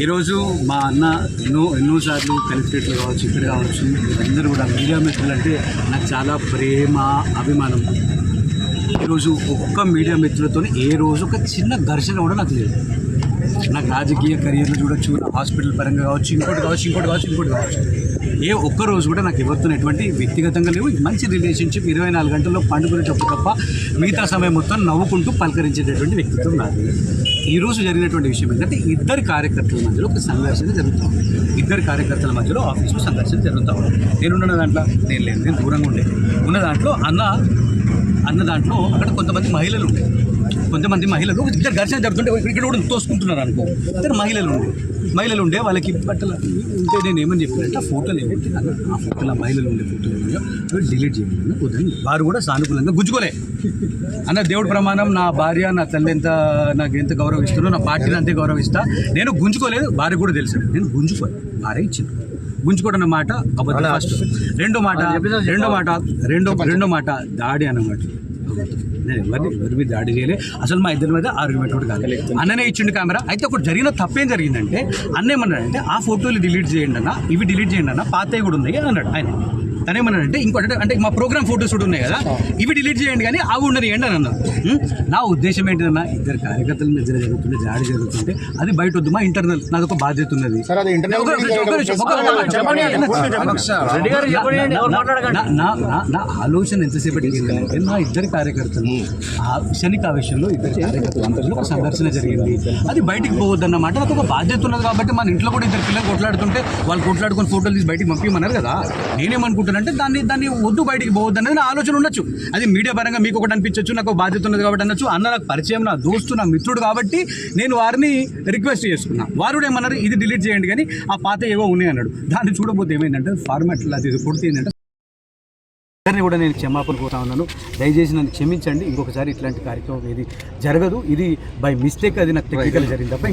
ఈరోజు మా అన్న ఎన్నోసార్లు కలెక్టరేట్లు కావచ్చు, ఇక్కడ కావచ్చు, అందరూ కూడా మీడియా మిత్రులు అంటే నాకు చాలా ప్రేమ, అభిమానం. ఈరోజు ఒక్క మీడియా మిత్రులతో ఏ రోజు ఒక చిన్న ఘర్షణ కూడా నాకు లేదు. నాకు రాజకీయ కెరియర్లు చూడొచ్చు, నా హాస్పిటల్ పరంగా కావచ్చు, ఇంకోటి కావచ్చు. ఏ ఒక్క రోజు కూడా నాకు ఎవరితో ఎటువంటి వ్యక్తిగతంగా లేవు. మంచి రిలేషన్షిప్ 24 గంటల్లో పండుకునేటప్పుడు తప్ప మిగతా సమయం మొత్తం నవ్వుకుంటూ పలకరించేటటువంటి వ్యక్తిత్వం నాది. ఈరోజు జరిగినటువంటి విషయం ఏంటంటే ఇద్దరు కార్యకర్తల మధ్యలో ఒక సంఘర్షణ జరుగుతూ ఉంది. ఇద్దరు కార్యకర్తల మధ్యలో ఆఫీస్లో సంఘర్షణ జరుగుతూ ఉంది. నేనున్న దాంట్లో నేను దూరంగా ఉన్న దాంట్లో అన్న దాంట్లో అక్కడ కొంతమంది మహిళలు ఉండే. ఇద్దరు ఘర్షణ జరుగుతుంటే ఇక్కడ కూడా తోసుకుంటున్నారు అనుకో. ఇద్దరు మహిళలు ఉండే వాళ్ళకి బట్టలు ఉంటే నేను ఏమని చెప్పానంటే ఆ ఫోటోలు ఏమంటున్నాను, ఆ ఫోటోలో మహిళలు ఉండే ఫోటోలు డిలీట్ చేయాలని కుదరని. వారు కూడా సానుకూలంగా గుంజుకోలే. అన్న దేవుడు ప్రమాణం, నా భార్య నా తల్లి నాకు ఎంత గౌరవిస్తానో, నా పార్టీని అంతే గౌరవిస్తా. నేను గుంజుకోలేదు, భార్య కూడా తెలుసు. నేను గుంజుకోలేదు, భార్య ఇచ్చింది. గుంజుకోవడం మాట అబద్ధం. ఫస్ట్ రెండో మాట దాడి అన్నమాట. నేను ఎవరి మీద దాడి చేయలే. అసలు మా ఇద్దరి మీద ఆర్గ్యుమెంట్ కూడా కాదు. అన్ననే ఇచ్చిండు కెమెరా. అయితే ఒకటి జరిగిన తప్పేం జరిగిందంటే అన్న ఏమన్నాడంటే ఆ ఫోటోలు డిలీట్ చేయండి అన్న, ఇవి డిలీట్ చేయండి అన్న, పాతవి కూడా ఉన్నాయి అన్నాడు ఆయన. తనేమన్నాడంటే ఇంకోటి అంటే మా ప్రోగ్రామ్ ఫోటోస్ కూడా ఉన్నాయి కదా, ఇవి డిలీట్ చేయండి కానీ అవి ఉండనియండి అని అన్నారు. నా ఉద్దేశం ఏంటన్నా, ఇద్దరు కార్యకర్తల మధ్య జరుగుతుంటే దాడి జరుగుతుంటే అది బయట వద్దు, మా ఇంటర్నల్ నాకు ఒక బాధ్యత ఉన్నది. నా ఆలోచన ఎంతసేపటి ఏంటంటే నా ఇద్దరు కార్యకర్తలు క్షణిక ఆవేశంలో ఇద్దరు కార్యకర్తలు ఒక సంఘర్షణ జరిగింది. అది బయటికి పోవద్దన్నమాట. నాకు ఒక బాధ్యత ఉన్నది కాబట్టి మన ఇంట్లో కూడా ఇద్దరు పిల్లలు కొట్లాడుతుంటే వాళ్ళు కొట్లాడుకొని ఫోటోలు తీసి బయటికి పంపించమన్నారు కదా. నేనేమనుకుంటున్నాను అంటే దాన్ని వద్దు, బయటికి పోవద్దు అనేది నా ఆలోచన ఉండొచ్చు. అది మీడియా పరంగా మీకు ఒకటి అనిపించవచ్చు, నాకు బాధ్యత ఉన్నది కాబట్టి అనొచ్చు. అన్న నాకు పరిచయం, నా దోస్తు, నా మిత్రుడు కాబట్టి నేను వారిని రిక్వెస్ట్ చేసుకున్నా. వారు కూడా ఏమన్నారు, ఇది డిలీట్ చేయండి కానీ ఆ పాత ఏవో ఉన్నాయి అన్నాడు. దాన్ని చూడబోతే ఏమైందంటే ఫార్మాట్లో అది కొడితే ఏంటంటే అందరినీ కూడా నేను క్షమాపణ కోరుతా ఉన్నాను. దయచేసి నన్ను క్షమించండి. ఇంకొకసారి ఇట్లాంటి కార్యక్రమం ఏది జరగదు. ఇది బై మిస్టేక్, అది నాకు టెక్నికల్ జరిగింది తప్ప